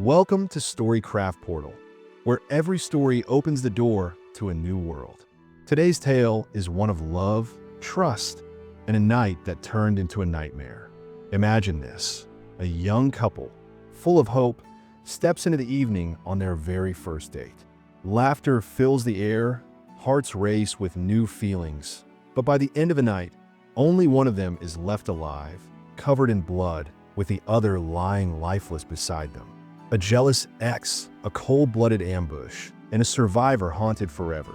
Welcome to Storycraft Portal, where every story opens the door to a new world. Today's tale is one of love, trust, and a night that turned into a nightmare. Imagine this: a young couple, full of hope, steps into the evening on their very first date. Laughter fills the air, hearts race with new feelings. But by the end of the night, only one of them is left alive, covered in blood, with the other lying lifeless beside them. A jealous ex, a cold-blooded ambush, and a survivor haunted forever.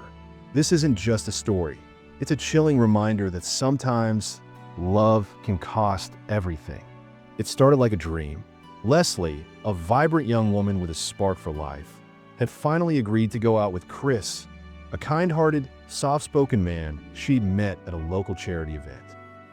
This isn't just a story. It's a chilling reminder that sometimes love can cost everything. It started like a dream. Leslie, a vibrant young woman with a spark for life, had finally agreed to go out with Chris, a kind-hearted, soft-spoken man she'd met at a local charity event.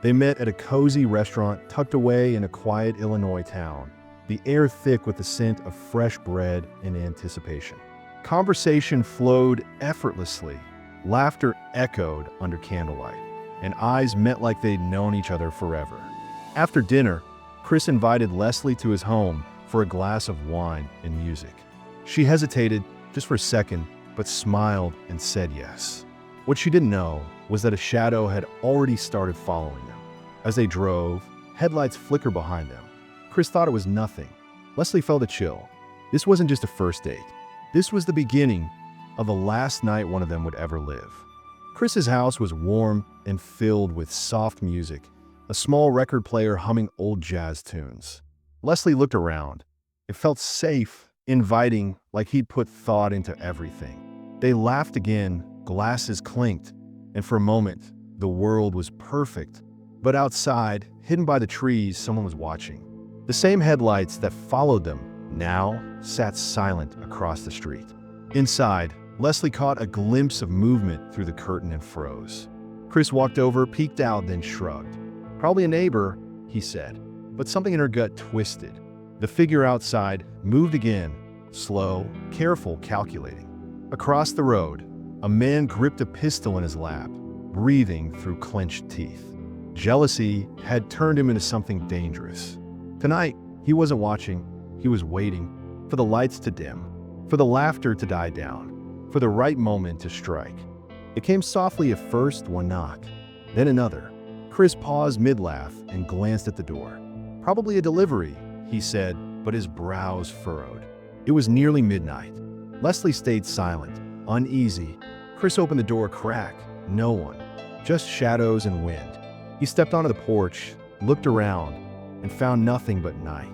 They met at a cozy restaurant tucked away in a quiet Illinois town, the air thick with the scent of fresh bread and anticipation. Conversation flowed effortlessly, laughter echoed under candlelight, and eyes met like they'd known each other forever. After dinner, Chris invited Leslie to his home for a glass of wine and music. She hesitated just for a second, but smiled and said yes. What she didn't know was that a shadow had already started following them. As they drove, headlights flickered behind them. Chris thought it was nothing. Leslie felt a chill. This wasn't just a first date. This was the beginning of the last night one of them would ever live. Chris's house was warm and filled with soft music, a small record player humming old jazz tunes. Leslie looked around. It felt safe, inviting, like he'd put thought into everything. They laughed again, glasses clinked, and for a moment, the world was perfect. But outside, hidden by the trees, someone was watching. The same headlights that followed them now sat silent across the street. Inside, Leslie caught a glimpse of movement through the curtain and froze. Chris walked over, peeked out, then shrugged. "Probably a neighbor," he said, but something in her gut twisted. The figure outside moved again, slow, careful, calculating. Across the road, a man gripped a pistol in his lap, breathing through clenched teeth. Jealousy had turned him into something dangerous. Tonight, he wasn't watching, he was waiting for the lights to dim, for the laughter to die down, for the right moment to strike. It came softly at first, one knock, then another. Chris paused mid-laugh and glanced at the door. "Probably a delivery," he said, but his brows furrowed. It was nearly midnight. Leslie stayed silent, uneasy. Chris opened the door a crack. No one, just shadows and wind. He stepped onto the porch, looked around, and found nothing but night.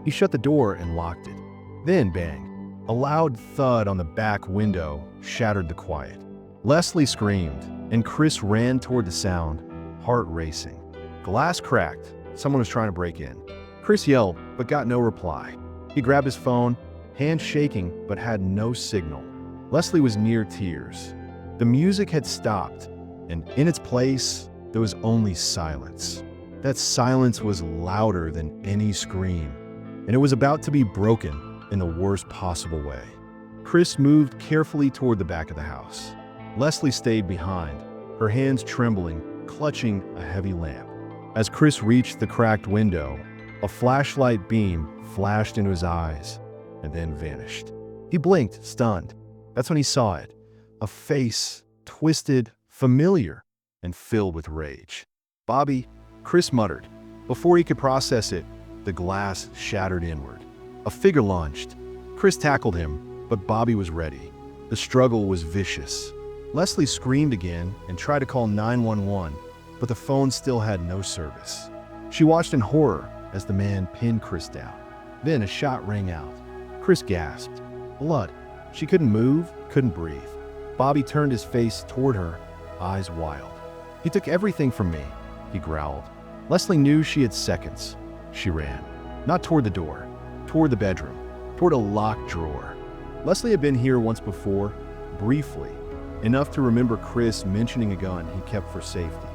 He shut the door and locked it. Then, bang, a loud thud on the back window shattered the quiet. Leslie screamed, and Chris ran toward the sound, heart racing. Glass cracked. Someone was trying to break in. Chris yelled, but got no reply. He grabbed his phone, hand shaking, but had no signal. Leslie was near tears. The music had stopped, and in its place, there was only silence. That silence was louder than any scream, and it was about to be broken in the worst possible way. Chris moved carefully toward the back of the house. Leslie stayed behind, her hands trembling, clutching a heavy lamp. As Chris reached the cracked window, a flashlight beam flashed into his eyes and then vanished. He blinked, stunned. That's when he saw it. A face, twisted, familiar, and filled with rage. "Bobby," Chris muttered. Before he could process it, the glass shattered inward. A figure lunged. Chris tackled him, but Bobby was ready. The struggle was vicious. Leslie screamed again and tried to call 911, but the phone still had no service. She watched in horror as the man pinned Chris down. Then a shot rang out. Chris gasped. Blood. She couldn't move, couldn't breathe. Bobby turned his face toward her, eyes wild. "He took everything from me," he growled. Leslie knew she had seconds. She ran. Not toward the door, toward the bedroom, toward a locked drawer. Leslie had been here once before, briefly, enough to remember Chris mentioning a gun he kept for safety.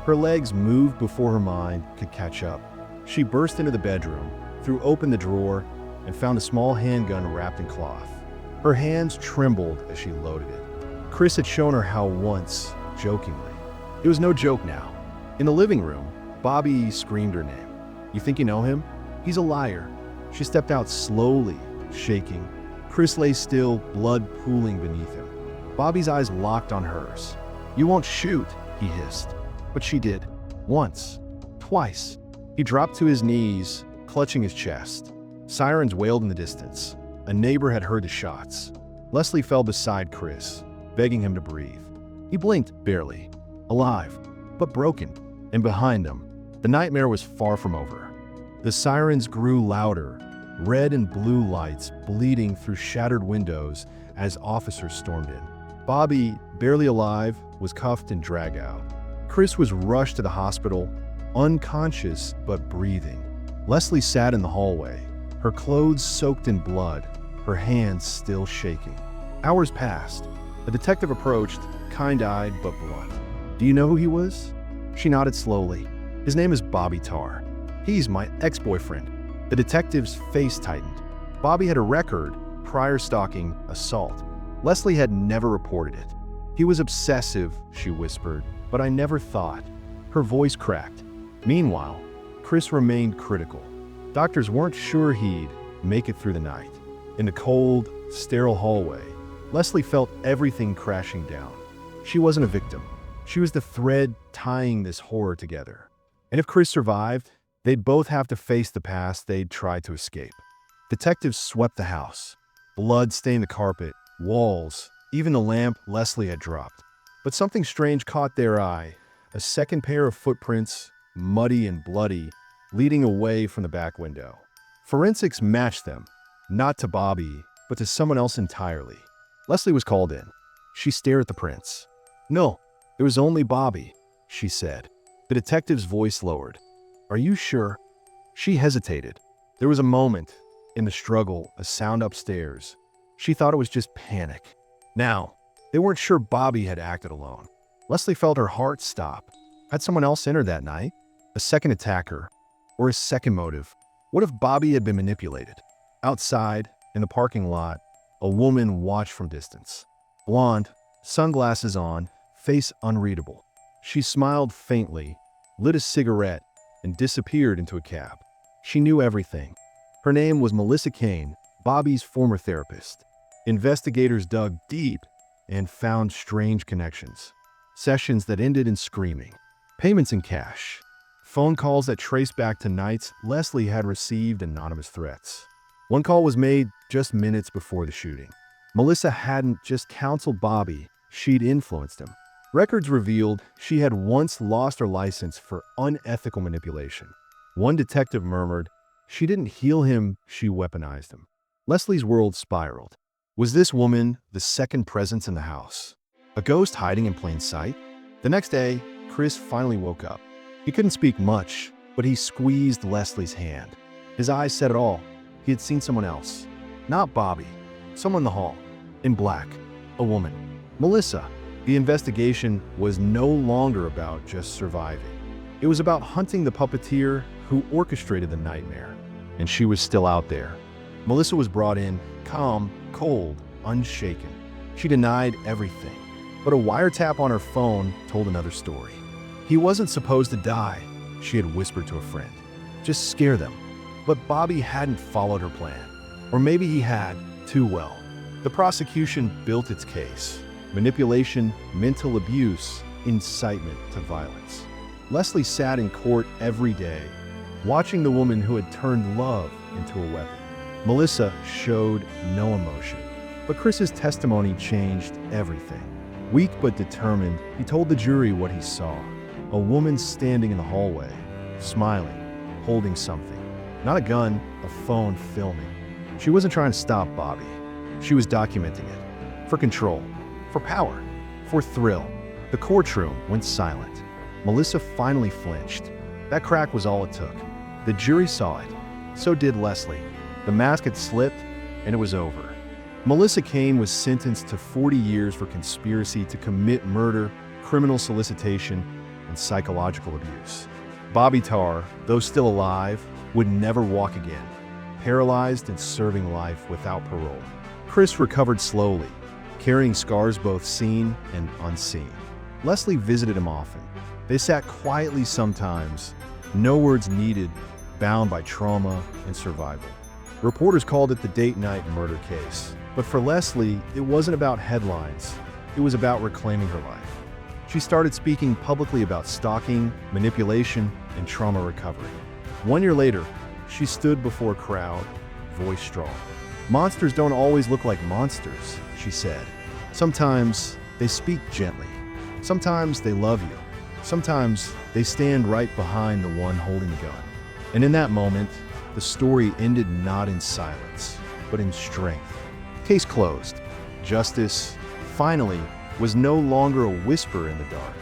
Her legs moved before her mind could catch up. She burst into the bedroom, threw open the drawer, and found a small handgun wrapped in cloth. Her hands trembled as she loaded it. Chris had shown her how once, jokingly. It was no joke now. In the living room, Bobby screamed her name. "You think you know him? He's a liar." She stepped out slowly, shaking. Chris lay still, blood pooling beneath him. Bobby's eyes locked on hers. "You won't shoot," he hissed. But she did. Once. Twice. He dropped to his knees, clutching his chest. Sirens wailed in the distance. A neighbor had heard the shots. Leslie fell beside Chris, begging him to breathe. He blinked, barely. Alive, but broken. And behind him, the nightmare was far from over. The sirens grew louder, red and blue lights bleeding through shattered windows as officers stormed in. Bobby, barely alive, was cuffed and dragged out. Chris was rushed to the hospital, unconscious but breathing. Leslie sat in the hallway, her clothes soaked in blood, her hands still shaking. Hours passed. A detective approached, kind-eyed but blunt. "Do you know who he was?" She nodded slowly. "His name is Bobby Tarr. He's my ex-boyfriend." The detective's face tightened. Bobby had a record, prior stalking, assault. Leslie had never reported it. "He was obsessive," she whispered, "but I never thought." Her voice cracked. Meanwhile, Chris remained critical. Doctors weren't sure he'd make it through the night. In the cold, sterile hallway, Leslie felt everything crashing down. She wasn't a victim. She was the thread tying this horror together. And if Chris survived, they'd both have to face the past they'd tried to escape. Detectives swept the house. Blood stained the carpet, walls, even the lamp Leslie had dropped. But something strange caught their eye. A second pair of footprints, muddy and bloody, leading away from the back window. Forensics matched them, not to Bobby, but to someone else entirely. Leslie was called in. She stared at the prints. "No, it was only Bobby," she said. The detective's voice lowered. "Are you sure?" She hesitated. There was a moment, in the struggle, a sound upstairs. She thought it was just panic. Now, they weren't sure Bobby had acted alone. Leslie felt her heart stop. Had someone else entered that night? A second attacker? Or a second motive? What if Bobby had been manipulated? Outside, in the parking lot, a woman watched from distance. Blonde, sunglasses on, face unreadable. She smiled faintly, lit a cigarette, and disappeared into a cab. She knew everything. Her name was Melissa Kane, Bobby's former therapist. Investigators dug deep and found strange connections. Sessions that ended in screaming. Payments in cash. Phone calls that traced back to nights Leslie had received anonymous threats. One call was made just minutes before the shooting. Melissa hadn't just counseled Bobby, she'd influenced him. Records revealed she had once lost her license for unethical manipulation. One detective murmured, "She didn't heal him, she weaponized him." Leslie's world spiraled. Was this woman the second presence in the house? A ghost hiding in plain sight? The next day, Chris finally woke up. He couldn't speak much, but he squeezed Leslie's hand. His eyes said it all. He had seen someone else. Not Bobby. Someone in the hall. In black. A woman. Melissa. The investigation was no longer about just surviving. It was about hunting the puppeteer who orchestrated the nightmare. And she was still out there. Melissa was brought in, calm, cold, unshaken. She denied everything. But a wiretap on her phone told another story. He wasn't supposed to die, she had whispered to a friend. Just scare them. But Bobby hadn't followed her plan. Or maybe he had, too well. The prosecution built its case. Manipulation, mental abuse, incitement to violence. Leslie sat in court every day, watching the woman who had turned love into a weapon. Melissa showed no emotion. But Chris's testimony changed everything. Weak but determined, he told the jury what he saw. A woman standing in the hallway, smiling, holding something. Not a gun, a phone filming. She wasn't trying to stop Bobby. She was documenting it. For control. For power. For thrill. The courtroom went silent. Melissa finally flinched. That crack was all it took. The jury saw it. So did Leslie. The mask had slipped, and it was over. Melissa Kane was sentenced to 40 years for conspiracy to commit murder, criminal solicitation, and psychological abuse. Bobby Tarr, though still alive, would never walk again, paralyzed and serving life without parole. Chris recovered slowly, carrying scars both seen and unseen. Leslie visited him often. They sat quietly sometimes, no words needed, bound by trauma and survival. Reporters called it the date night murder case. But for Leslie, it wasn't about headlines. It was about reclaiming her life. She started speaking publicly about stalking, manipulation, and trauma recovery. 1 year later, she stood before a crowd, voice strong. "Monsters don't always look like monsters," she said. "Sometimes they speak gently. Sometimes they love you. Sometimes they stand right behind the one holding the gun." And in that moment, the story ended not in silence, but in strength. Case closed. Justice, finally, was no longer a whisper in the dark.